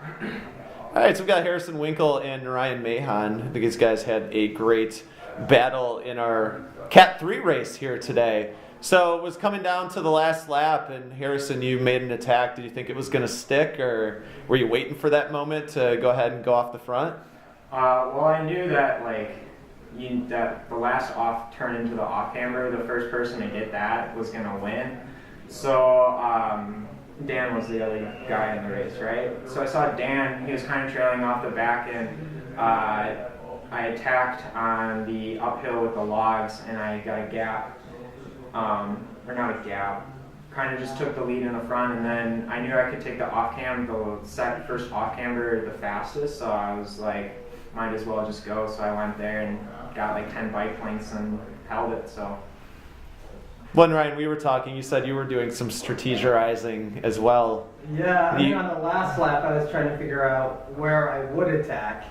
All right, so we've got Harrison Winkel and Narayan Mahon. I think these guys had a great battle in our Cat 3 race here today. So it was coming down to the last lap, and Harrison, you made an attack. Did you think it was going to stick, or were you waiting for that moment to go ahead and go off the front? Well, I knew that that the last off turn into the off hammer, the first person to get that was going to win. So Dan was the other guy in the race, right? So I saw Dan, he was kind of trailing off the back, and I attacked on the uphill with the logs, and I got a gap, or not a gap, kind of just took the lead in the front, and then I knew I could take the off cam, the first off camber the fastest, so I was like, might as well just go. So I went there and got like 10 bike lengths and held it, so. When Ryan, we were talking, you said you were doing some strategizing as well. Yeah, I mean, on the last lap, I was trying to figure out where I would attack,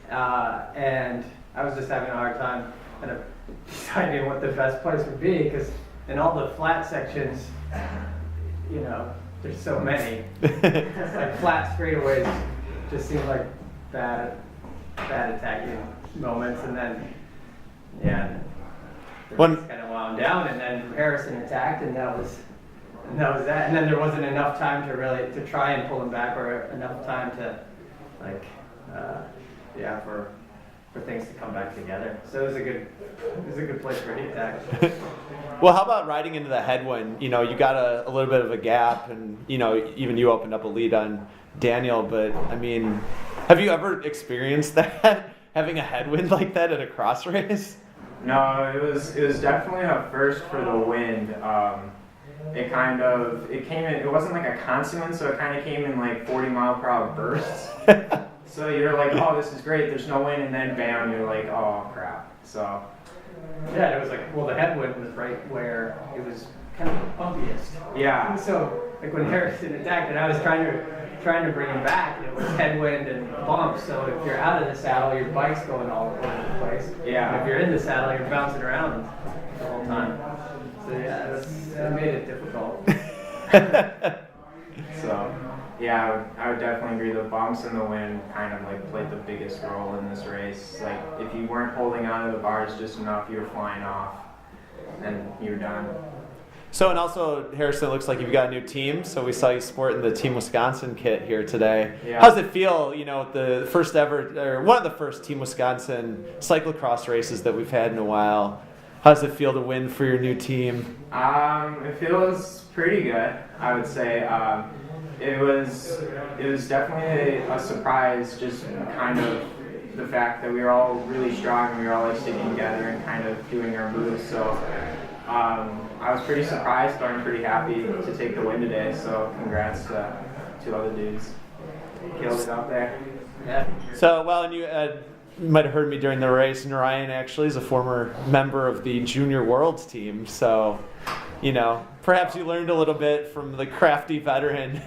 and I was just having a hard time kind of deciding what the best place would be, because in all the flat sections, you know, there's so many. It's like flat straightaways just seem like bad attacking moments, and then, yeah. One kind of wound down, and then Harrison attacked, and that was that. And then there wasn't enough time to try and pull him back, or enough time to for things to come back together. So it was a good place for the attack. Well, how about riding into the headwind? You know, you got a little bit of a gap, and you know, even you opened up a lead on Daniel. But I mean, have you ever experienced that, having a headwind like that at a cross race? No, it was definitely a first for the wind. It came in, it wasn't like a constant one, so it kind of came in like 40-mile-per-hour bursts. So you're like, oh, this is great, there's no wind, and then bam, you're like, oh, crap. So. Yeah, it was like, well, the headwind was right where it was kind of the bumpiest. Yeah. So, like when Harrison attacked, and I was trying to bring him back, and it was headwind and bumps. So if you're out of the saddle, your bike's going all over the place. Yeah. And if you're in the saddle, you're bouncing around the whole time. So yeah, that made it difficult. So yeah, I would definitely agree. The bumps and the wind kind of like played the biggest role in this race. Like if you weren't holding onto the bars just enough, you were flying off, and you were done. So, and also, Harrison, it looks like you've got a new team. So we saw you sporting the Team Wisconsin kit here today. Yeah. How's it feel, you know, the first ever, or one of the first Team Wisconsin cyclocross races that we've had in a while? How does it feel to win for your new team? It feels pretty good, I would say. It was definitely a surprise, just kind of the fact that we were all really strong and we were all like sticking together and kind of doing our moves. So I was pretty surprised, but I'm pretty happy to take the win today. So congrats to two other dudes. Killed it out there. Yeah. So, well, and you might have heard me during the race. Narayan actually is a former member of the Junior Worlds team. So, you know, perhaps you learned a little bit from the crafty veteran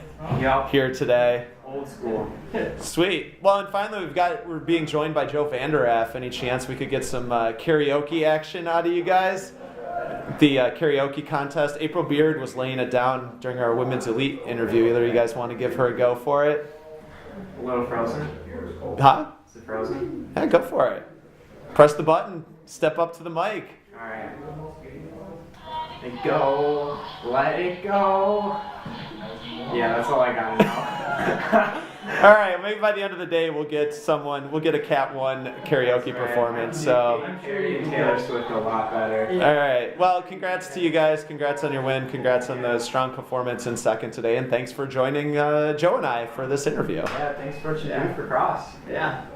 here today. Old school. Sweet. Well, and finally, we're being joined by Joe Vanderaff. Any chance we could get some karaoke action out of you guys? The karaoke contest. April Beard was laying it down during our Women's Elite interview. Either of you guys want to give her a go for it? A little frozen. Huh? Is it frozen? Yeah, go for it. Press the button. Step up to the mic. All right. Let it go. Let it go. Yeah, that's all I got now. All right, maybe by the end of the day we'll get a Cat 1 karaoke performance. So I'm sure you can Taylor Swift a lot better. all right. Well, congrats to you guys. Congrats on your win. Congrats on the strong performance in second today. And thanks for joining Joe and I for this interview. Yeah, thanks for what you do for Cross. Yeah.